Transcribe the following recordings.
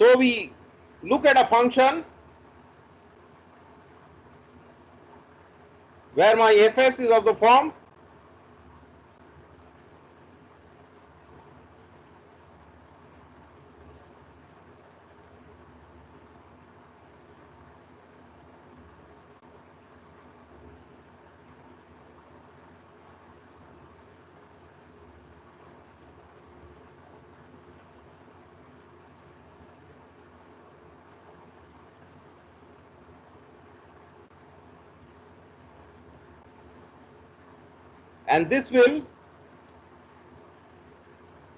So we look at a function where my fs is of the form and this will,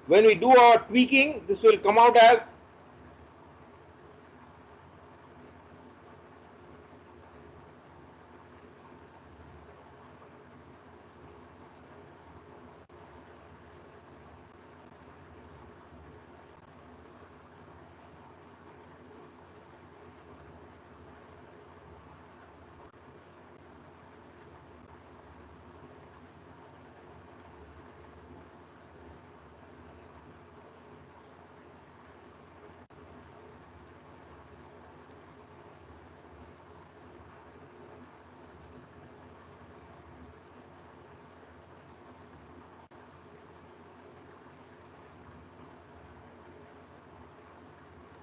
when we do our tweaking, this will come out as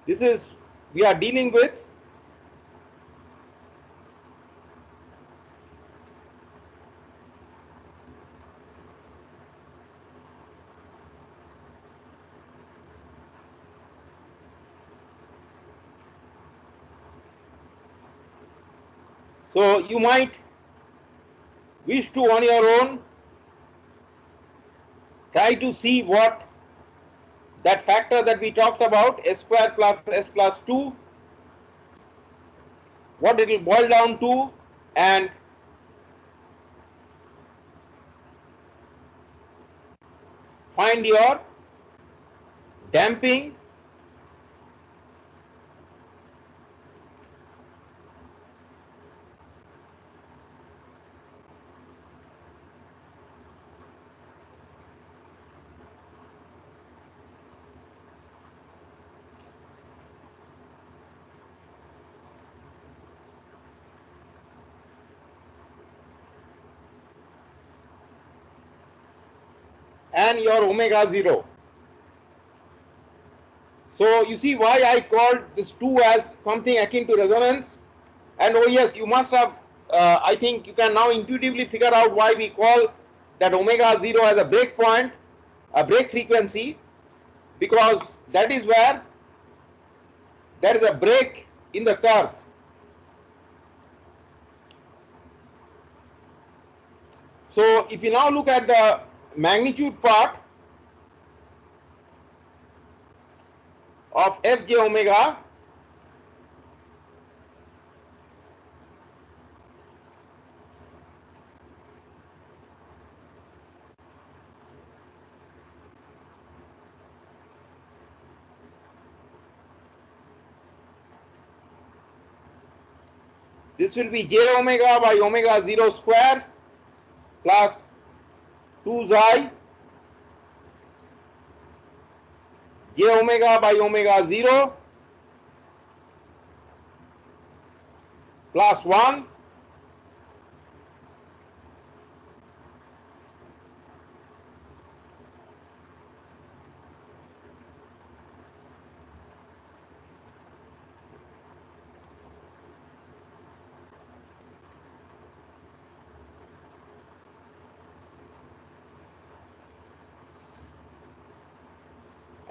this is we are dealing with so you might wish to on your own try to see what that factor that we talked about, s square plus s plus 2, what it will boil down to, and find your damping and your omega 0. So you see why I called this 2 as something akin to resonance. And oh yes, you must have, I think you can now intuitively figure out why we call that omega 0 as a break point, a break frequency, because that is where there is a break in the curve. So if you now look at the magnitude part of fj omega, this will be j omega by omega 0 square plus 2 xi j omega by omega 0 plus 1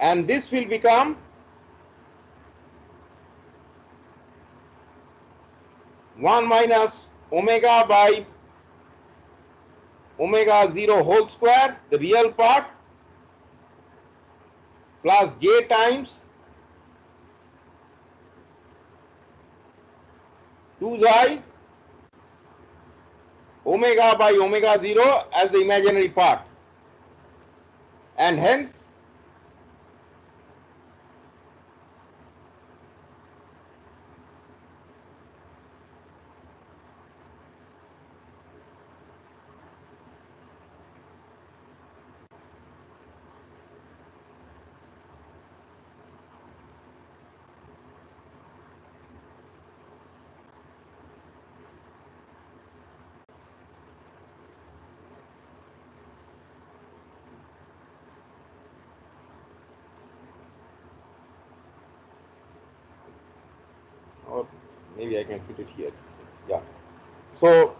and this will become 1 minus omega by omega 0 whole square, the real part, plus j times 2 xi omega by omega 0 as the imaginary part, and hence maybe I can fit it here. Yeah. So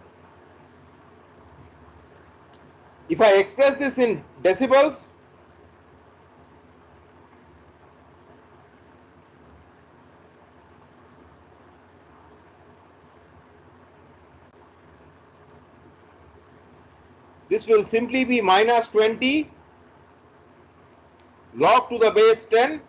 if I express this in decibels, this will simply be minus 20 log to the base 10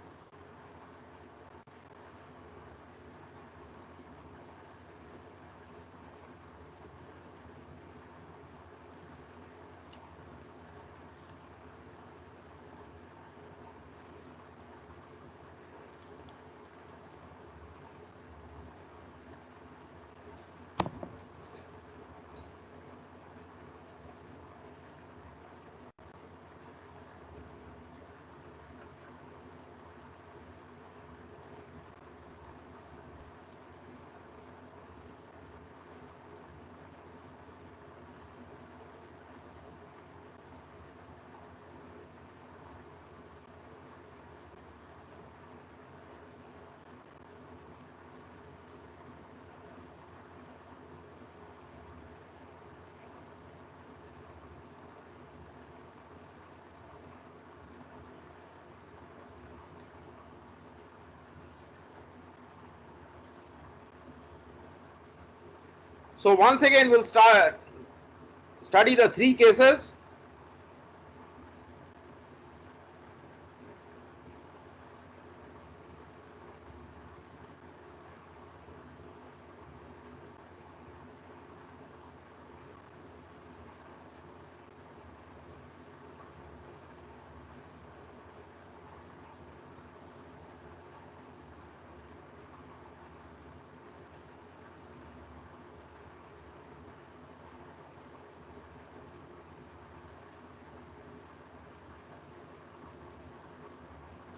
So once again we'll study the three cases.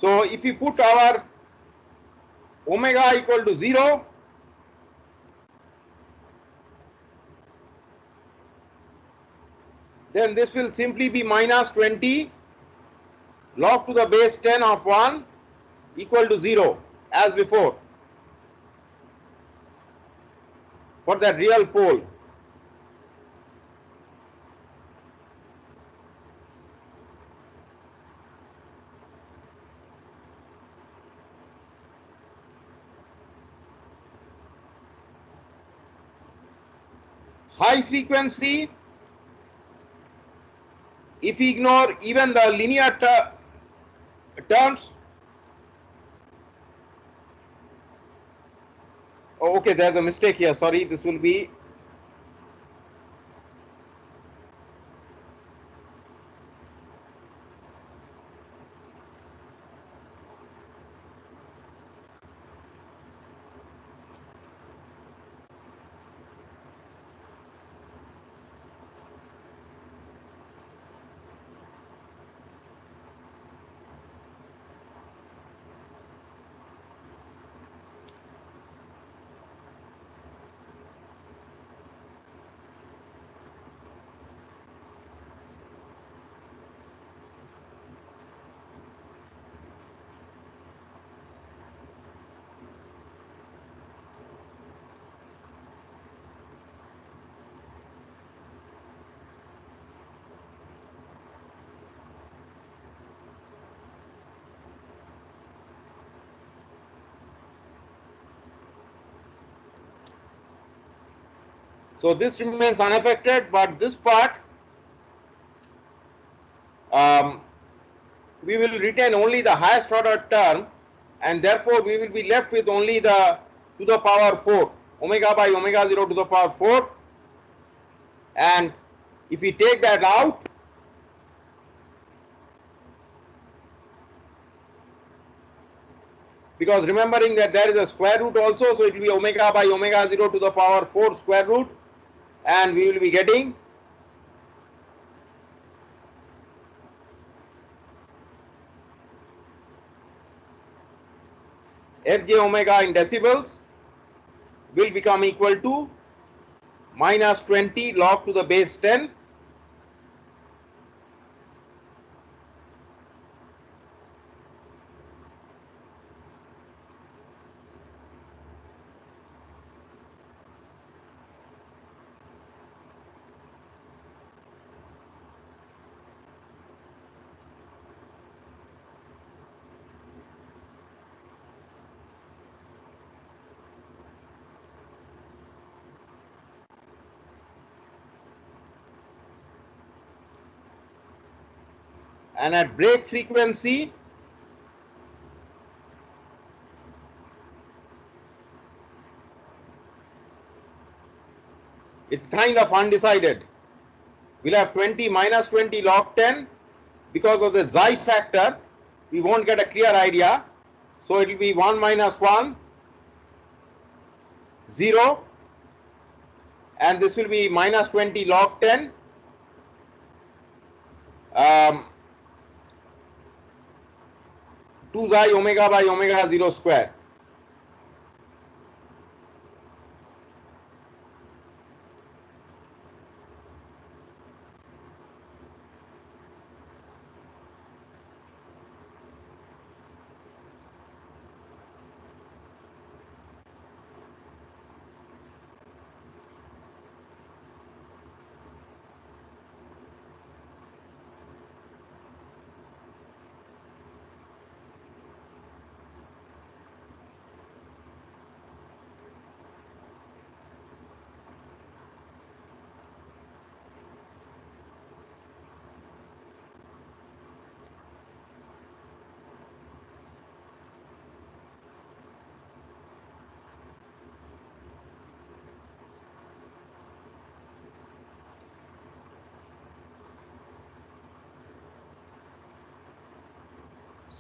So if we put our omega equal to 0, then this will simply be minus 20 log to the base 10 of 1 equal to 0 as before for that real pole. High frequency, if we ignore even the linear terms, oh, okay, there's a mistake here, sorry, this will be so this remains unaffected, but this part um, we will retain only the highest order term, and therefore we will be left with only the to the power 4 omega by omega 0 to the power 4, and if we take that out, because remembering that there is a square root also, so it will be omega by omega 0 to the power 4 square root, and we will be getting fj omega in decibels will become equal to minus 20 log to the base 10 and at break frequency it's kind of undecided. We'll have 20 minus 20 log 10. Because of the xi factor, we won't get a clear idea. So it will be 1 minus 1, 0, and this will be minus 20 log 10. 2 xi omega by omega 0 square.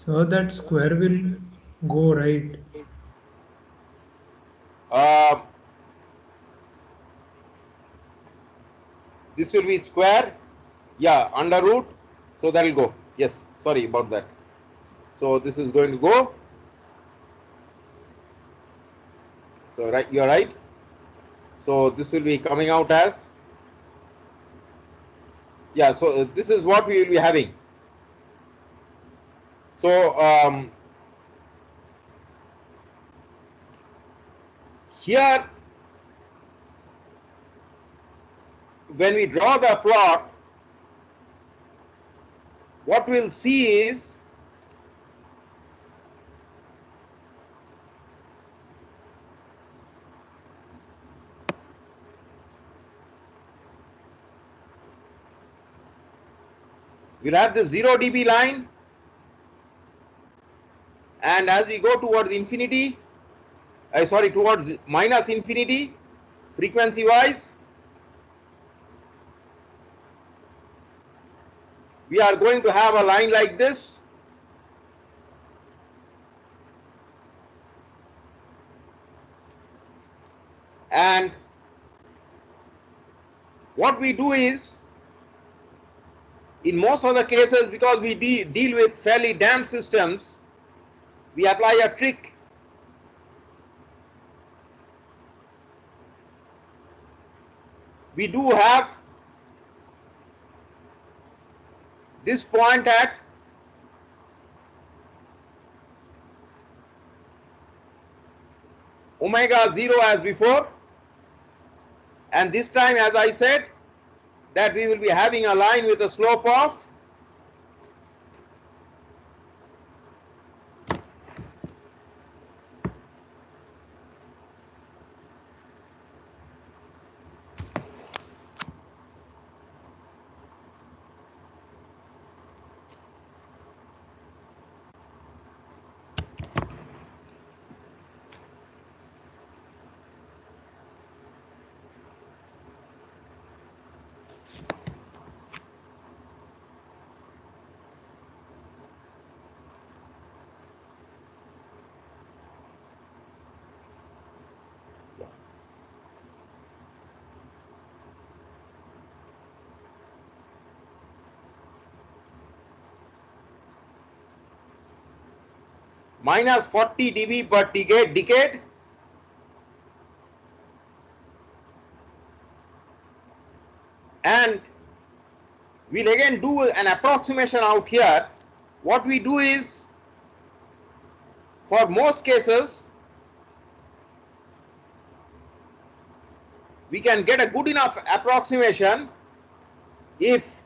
So that square will go right. Uh, this will be square, yeah, under root, so that will go. Yes, sorry about that. So this is going to go. So right, you are right. So this will be coming out as, yeah, so this is what we will be having. So here when we draw the plot, what we'll see is we'll have the 0 dB line, and as we go towards infinity, towards minus infinity, frequency wise, we are going to have a line like this, and what we do is, in most of the cases, because we deal with fairly damped systems, we apply a trick. We do have this point at omega 0 as before, and this time, as I said, that we will be having a line with a slope of minus 40 dB per decade, and we'll again do an approximation out here. What we do is, for most cases, we can get a good enough approximation if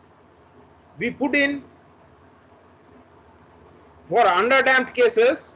we put in, for underdamped cases,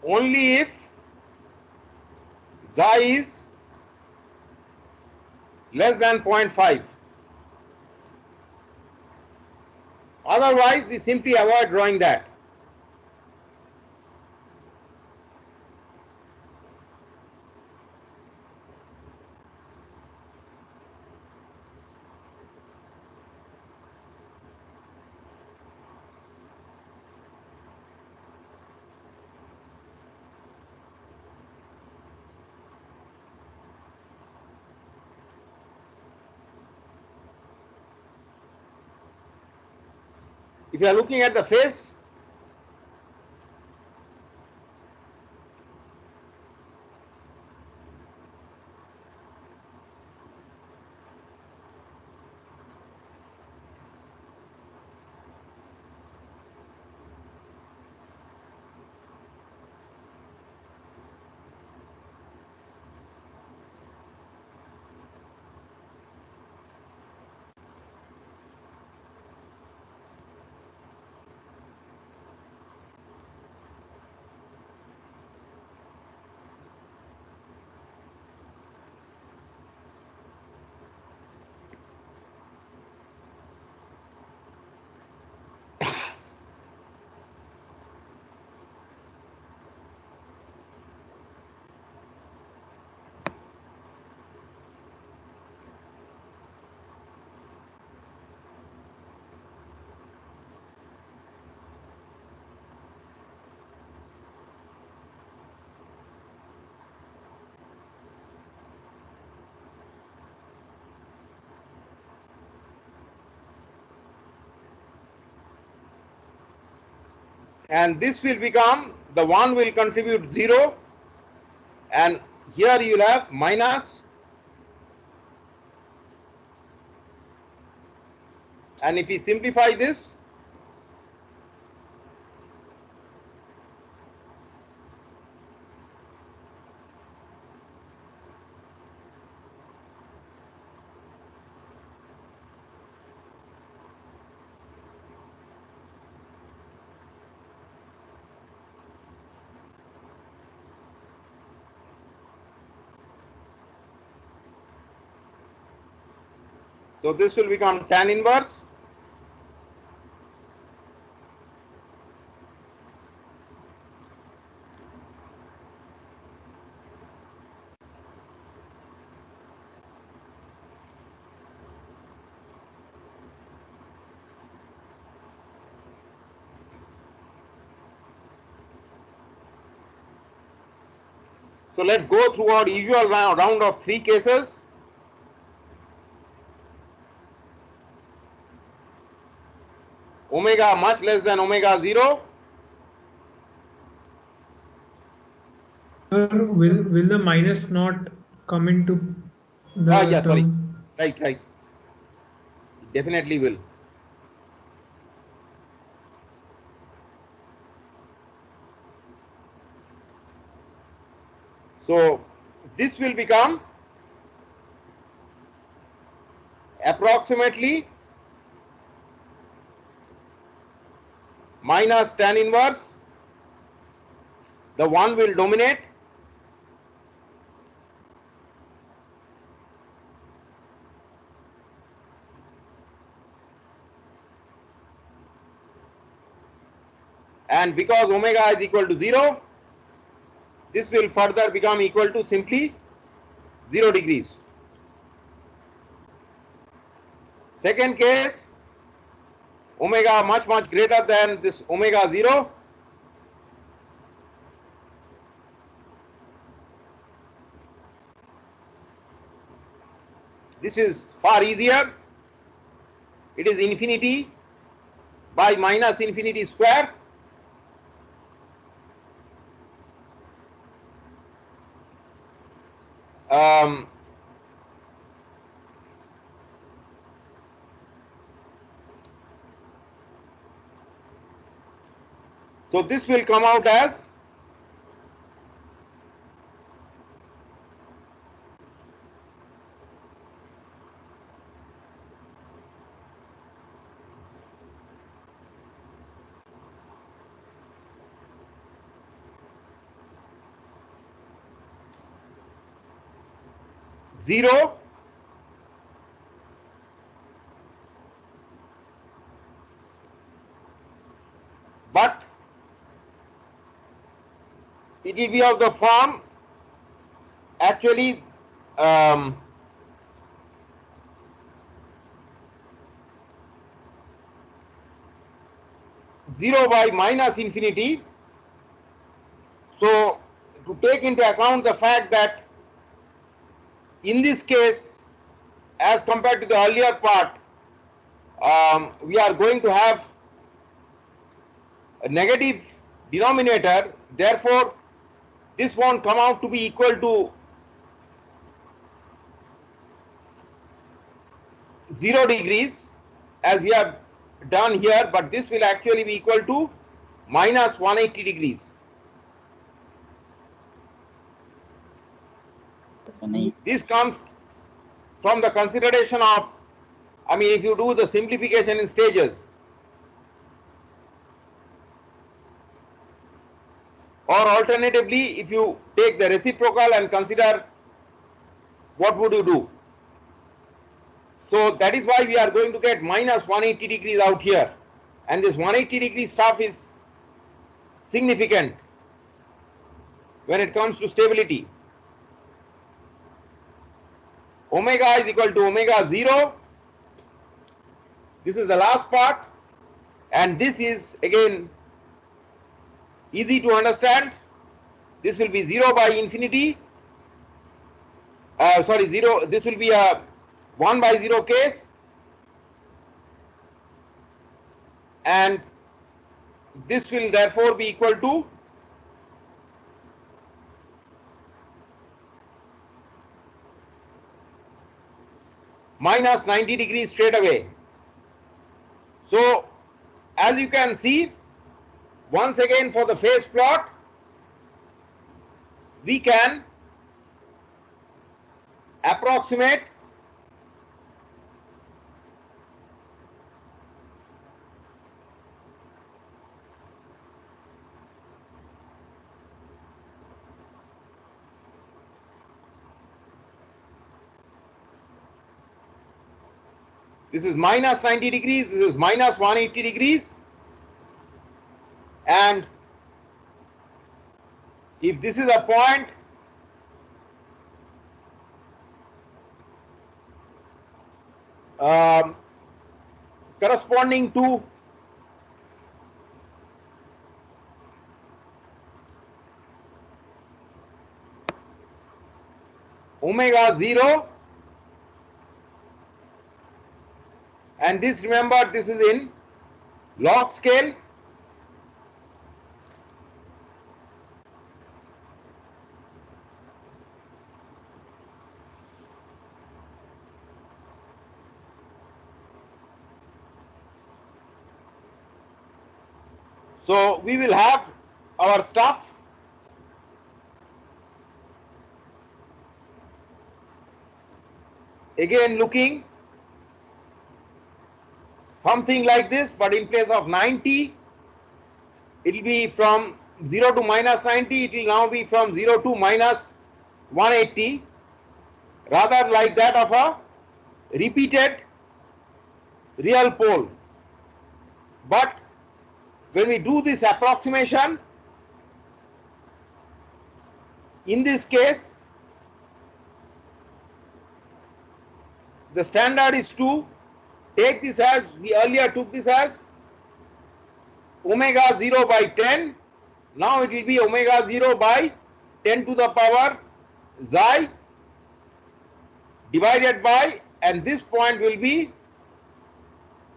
only if xi is less than 0.5. Otherwise, we simply avoid drawing that. If you are looking at the face, and this will become, the 1 will contribute 0, and here you will have minus, and if we simplify this, so this will become tan inverse. So let's go through our usual round of 3 cases. Omega much less than omega 0. Sir, will the minus not come into the Yeah, sorry. term? Right. It definitely will. So this will become approximately minus tan inverse. The 1 will dominate, and because omega is equal to 0, this will further become equal to simply 0 degrees. Second case, omega much greater than this omega 0. This is far easier. It is infinity by minus infinity square. So this will come out as 0, but it will be of the form actually 0 by minus infinity. So to take into account the fact that in this case, as compared to the earlier part, we are going to have a negative denominator, therefore this won't come out to be equal to 0 degrees as we have done here, but this will actually be equal to minus 180 degrees. This comes from the consideration of, if you do the simplification in stages, or alternatively, if you take the reciprocal and consider, what would you do? So that is why we are going to get minus 180 degrees out here, and this 180 degree stuff is significant when it comes to stability. Omega is equal to omega 0. This is the last part, and this is again easy to understand. This will be 0 by infinity. 0. This will be a 1 by 0 case, and this will therefore be equal to minus 90 degrees straight away. So as you can see, once again for the phase plot, we can approximate this is minus 90 degrees, this is minus 180 degrees, and if this is a point corresponding to omega 0, and this, remember, this is in log scale. So we will have our stuff again looking something like this, but in place of 90, it will be from 0 to minus 90, it will now be from 0 to minus 180, rather like that of a repeated real pole. But when we do this approximation, in this case, the standard is to take this as, we earlier took this as omega 0 by 10. Now it will be omega 0 by 10 to the power xi divided by, and this point will be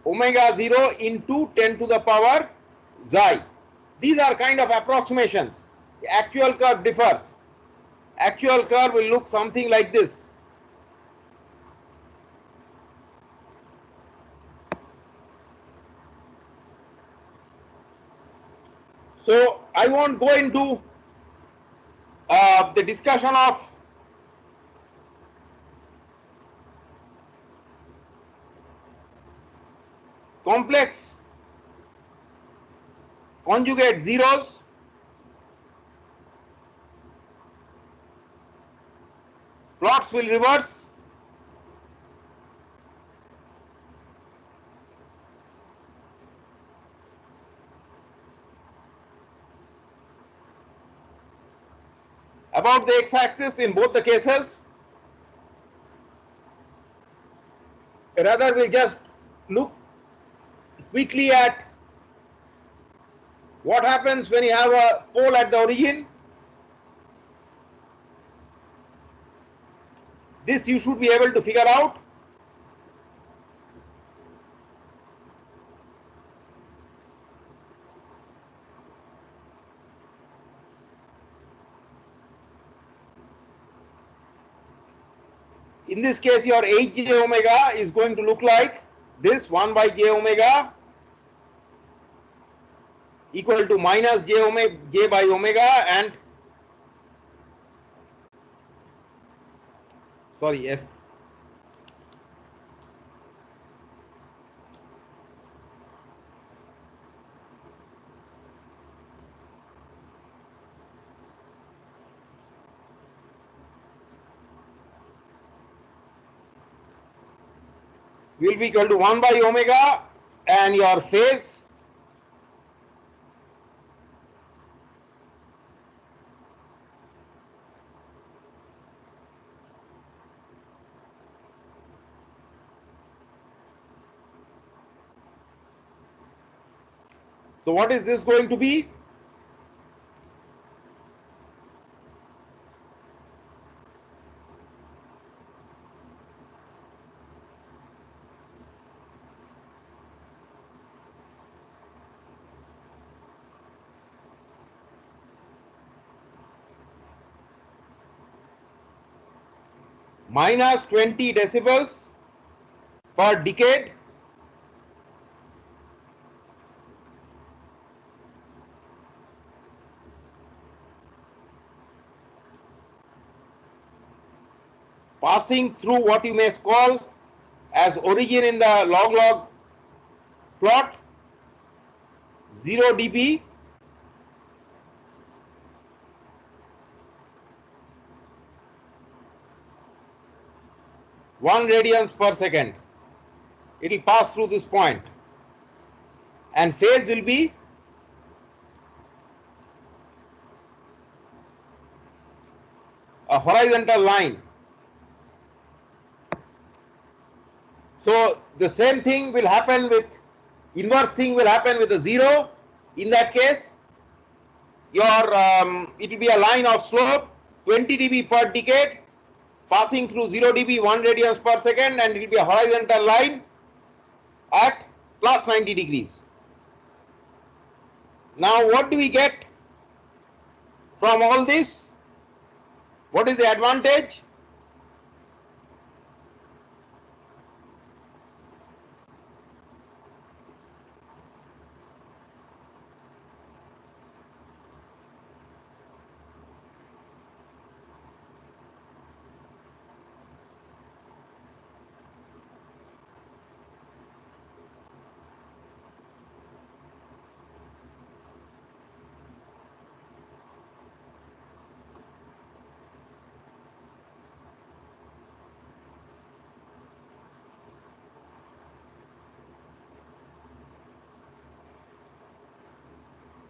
omega 0 into 10 to the power xi. These are kind of approximations. The actual curve differs. Actual curve will look something like this. So I won't go into the discussion of complex conjugate zeros. Plots will reverse. about the x-axis in both the cases. Rather, we'll just look quickly at what happens when you have a pole at the origin. This you should be able to figure out. In this case, your Hj omega is going to look like this: 1 by j omega equal to minus j by omega, and sorry, f. Will be equal to 1 by omega, and your phase so what is this going to be? Minus 20 decibels per decade passing through what you may call as origin in the log-log plot, 0 dB, one radians per second. It will pass through this point, and phase will be a horizontal line. So the same thing will happen with, inverse thing will happen with the 0. In that case, your it will be a line of slope 20 dB per decade passing through 0 dB 1 radians per second, and it will be a horizontal line at plus 90 degrees. Now what do we get from all this? What is the advantage?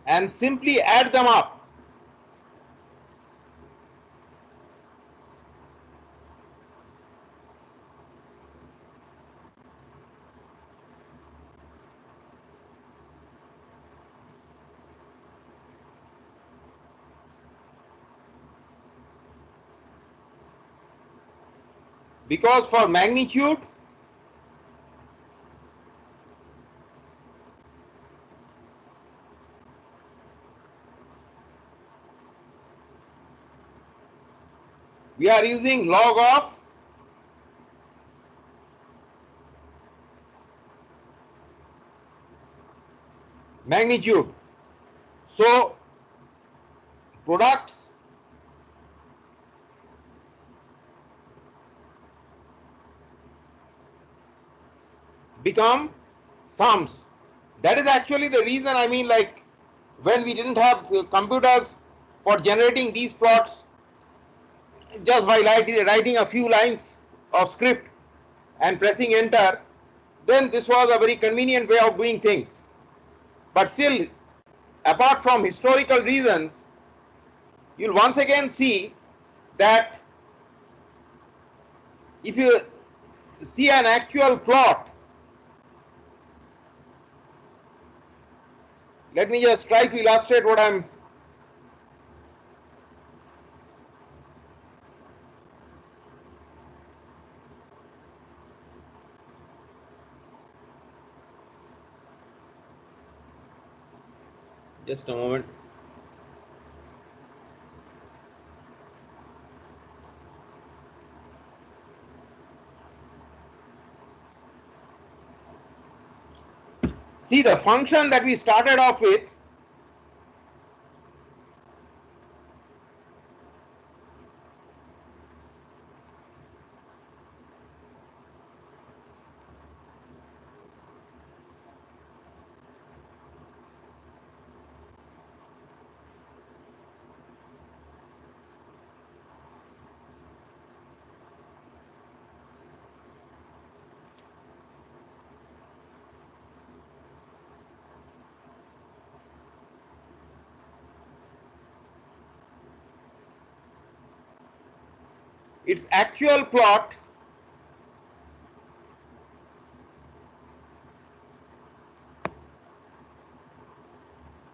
And simply add them up. Because for magnitude, we are using log of magnitude. So products become sums. That is actually the reason, I mean, like when we didn't have computers for generating these plots, just by writing a few lines of script and pressing enter, then this was a very convenient way of doing things. But still, apart from historical reasons, you'll once again see that if you see an actual plot, let me just try to illustrate what I'm. Just a moment. See, the function that we started off with, its actual plot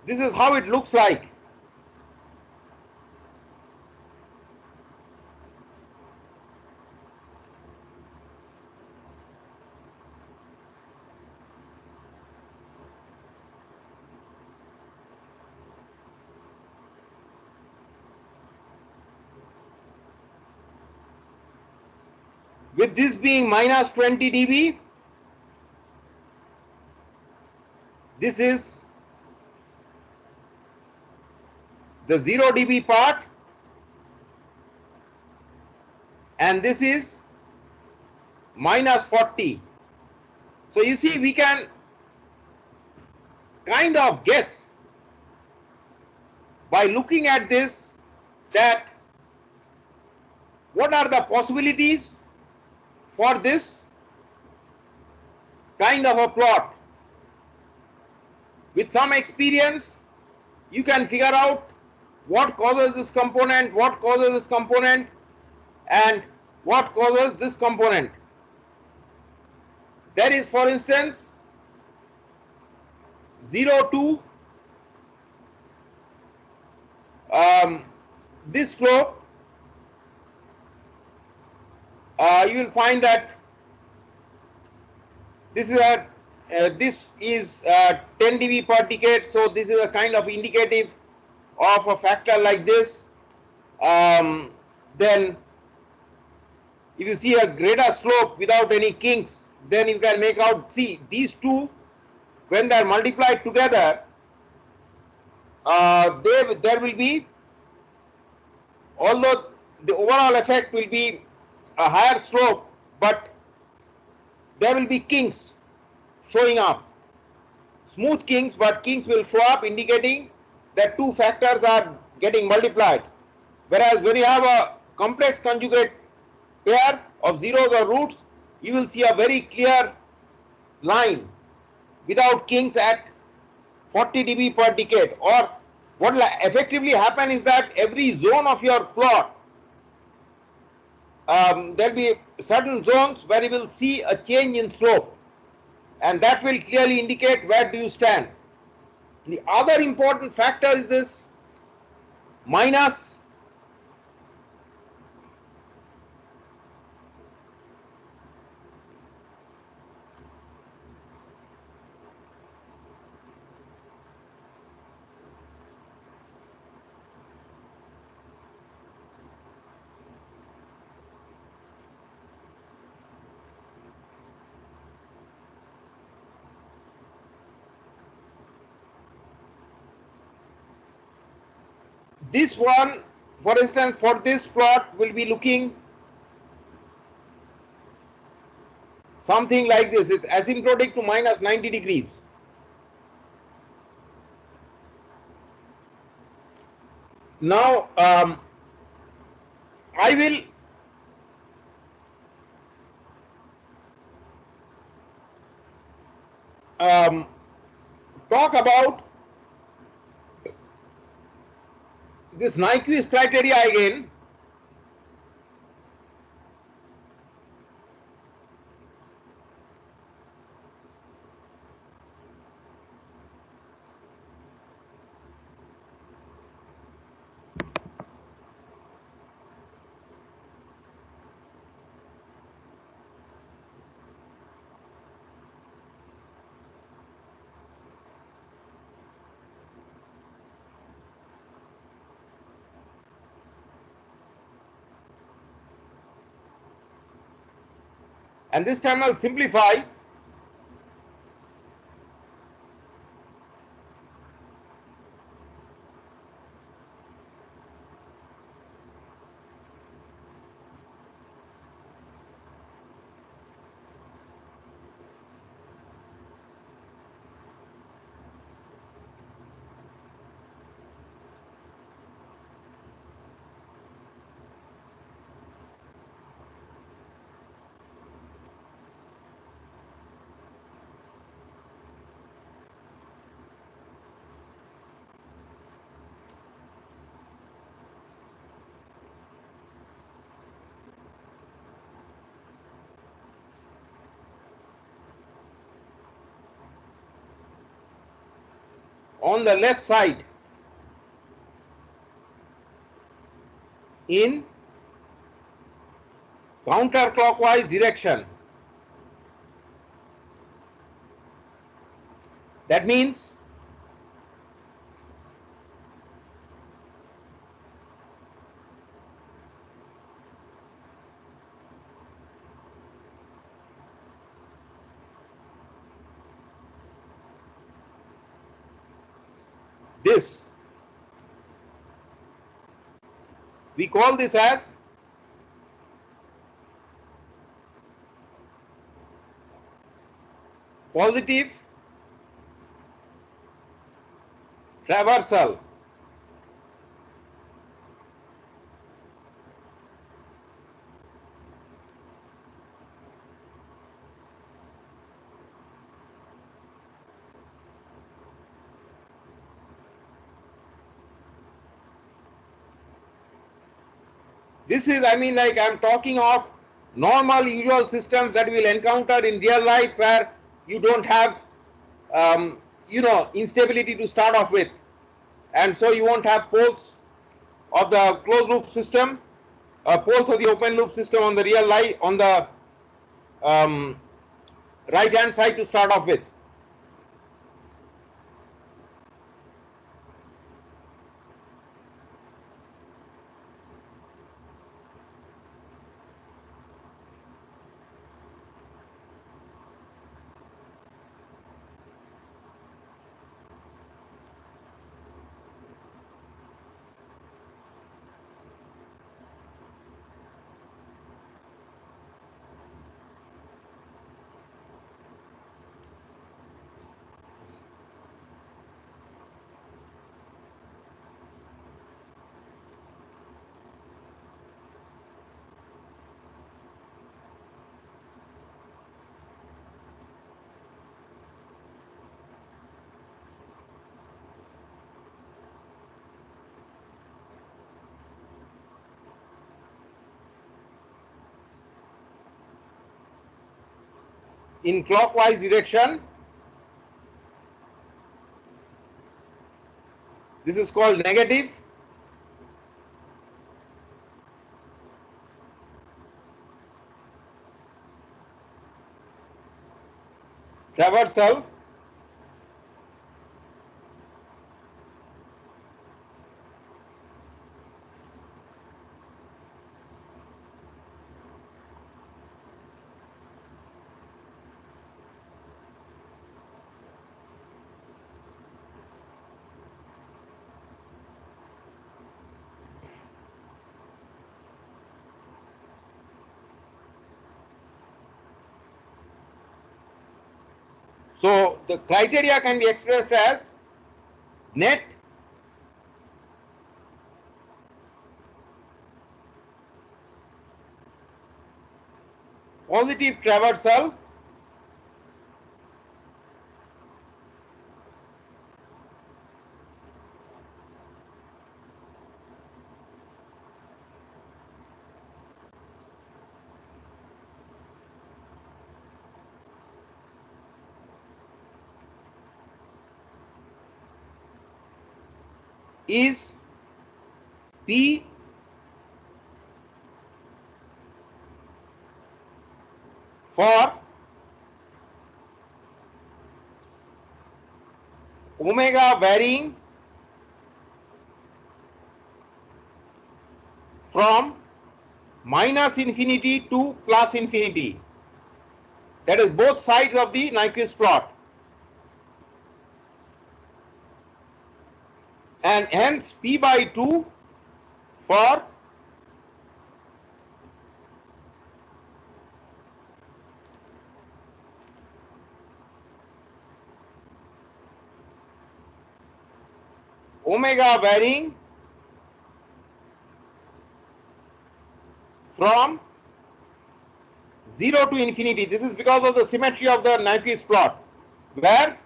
this is how it looks like. With this being minus 20 dB, this is the 0 dB part, and this is minus 40. So you see, we can kind of guess by looking at this that what are the possibilities for this kind of a plot. With some experience, you can figure out what causes this component, what causes this component, and what causes this component. There is, for instance, 0 to this slope. You will find that this is 10 dB per decade, so this is a kind of indicative of a factor like this. Then if you see a greater slope without any kinks, then you can make out, see, these two, when they are multiplied together, there will be, although the overall effect will be a higher slope, but there will be kinks showing up. Smooth kinks, but kinks will show up, indicating that two factors are getting multiplied. Whereas when you have a complex conjugate pair of zeros or roots, you will see a very clear line without kinks at 40 dB per decade. Or what will effectively happen is that every zone of your plot, there will be certain zones where you will see a change in slope, and that will clearly indicate where do you stand. The other important factor is this minus this one, for instance, for this plot will be looking something like this. It's asymptotic to minus 90 degrees. Now I will talk about this Nyquist criteria again, and this time I'll simplify. On the left side, in counterclockwise direction. That means this, we call this as positive traversal. This is, I mean, like I'm talking of normal usual systems that we'll encounter in real life where you don't have, instability to start off with. And so you won't have poles of the closed loop system, poles of the open loop system on the real life, on the right hand side to start off with. In clockwise direction, this is called negative traversal. So the criteria can be expressed as net positive traversal is P for omega varying from minus infinity to plus infinity. That is both sides of the Nyquist plot. And hence P by 2 for omega varying from 0 to infinity. This is because of the symmetry of the Nyquist plot, where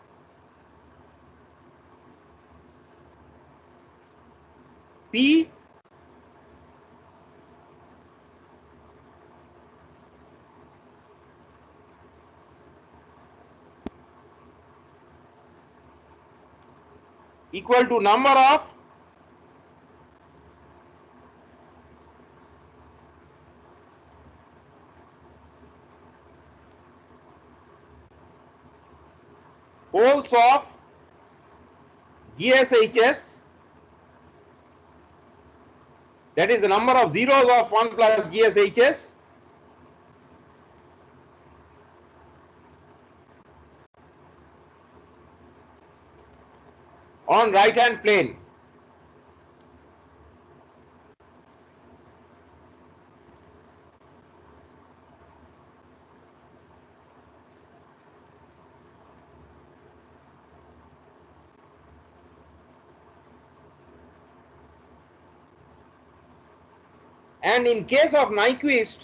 P equal to number of poles of GSHS, that is the number of zeros of 1 plus GSHS, on right hand plane. And in case of Nyquist,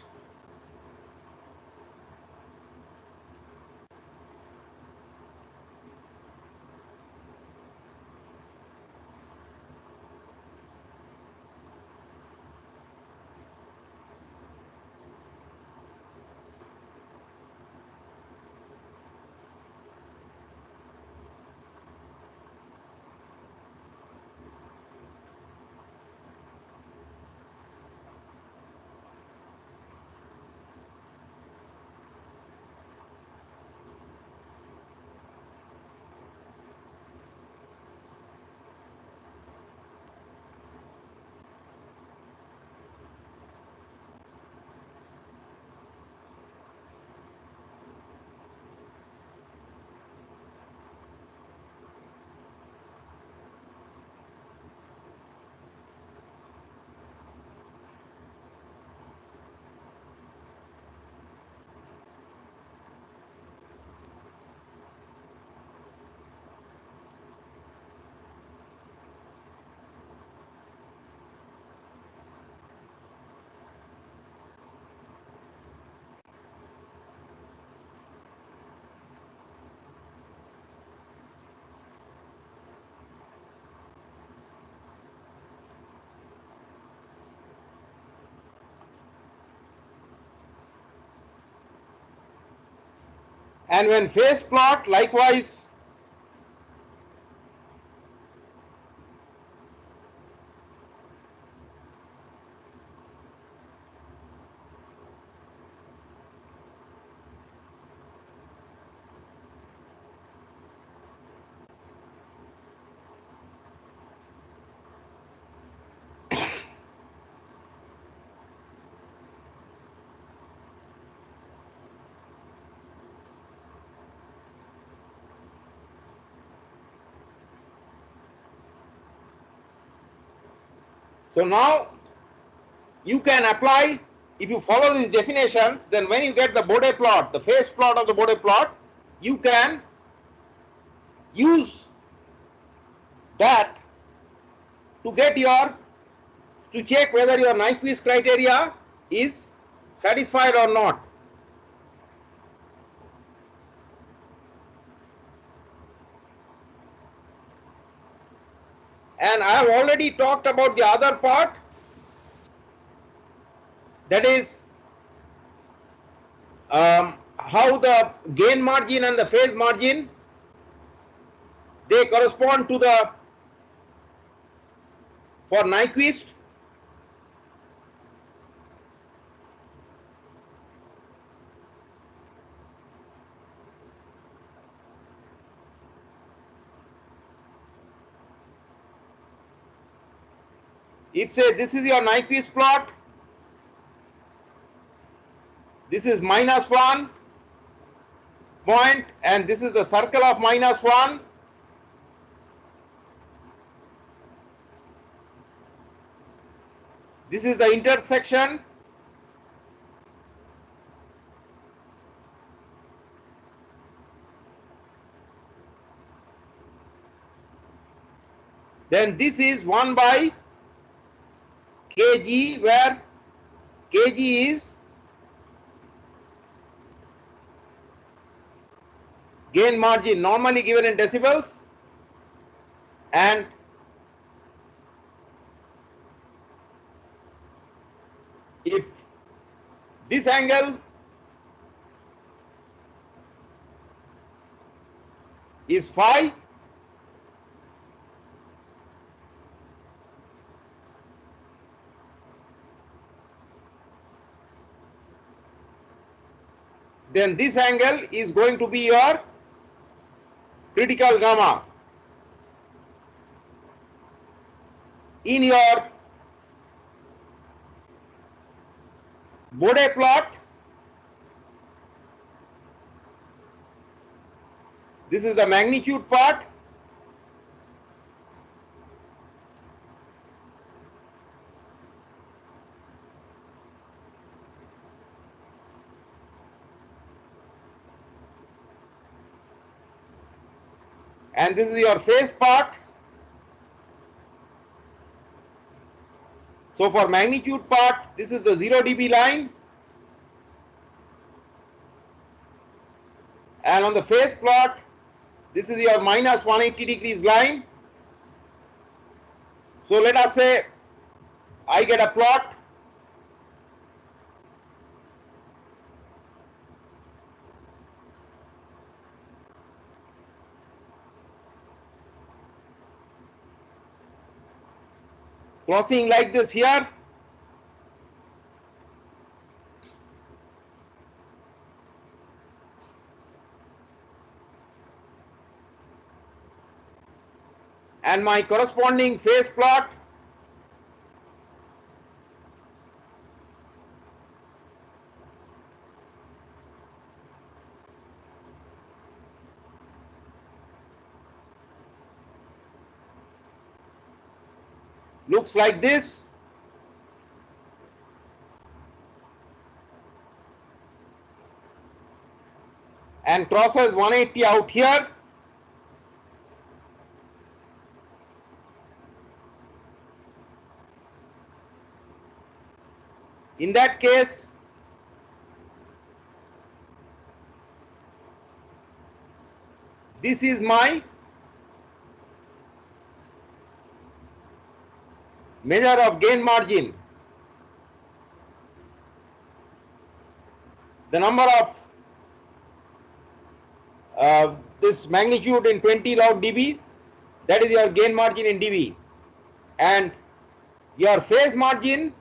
and when phase plot likewise so now you can apply, if you follow these definitions, then when you get the Bode plot, the phase plot of the Bode plot, you can use that to get to check whether your Nyquist criteria is satisfied or not. And I have already talked about the other part, that is how the gain margin and the phase margin, they correspond to the for Nyquist, if say this is your Nyquist plot, this is -1 point and this is the circle of -1. This is the intersection. Then this is 1 by kg, where kg is gain margin normally given in decibels, and if this angle is phi, then this angle is going to be your critical gamma. In your Bode plot, this is the magnitude part, and this is your phase part. So for magnitude part, this is the 0 dB line, and on the phase plot, this is your -180 degrees line. So let us say I get a plot crossing like this here, and my corresponding phase plot looks like this. And crosses 180 out here. In that case, this is my measure of gain margin. The number of this magnitude in 20 log dB, that is your gain margin in dB, and your phase margin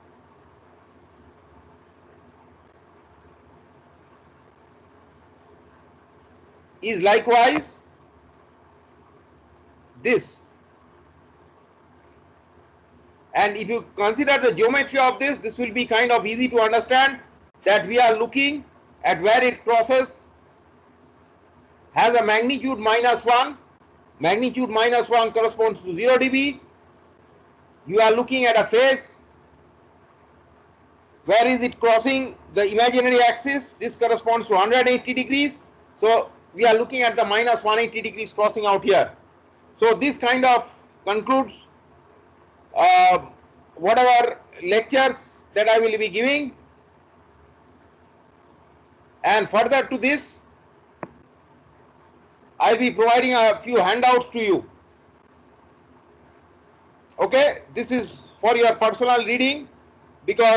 is likewise this. And if you consider the geometry of this, this will be kind of easy to understand that we are looking at where it crosses has a magnitude -1. Magnitude -1 corresponds to 0 dB. You are looking at a phase. Where is it crossing the imaginary axis? This corresponds to 180 degrees. So we are looking at the -180 degrees crossing out here. So this kind of concludes whatever lectures that I will be giving. And further to this, I'll be providing a few handouts to you. Okay, this is for your personal reading, because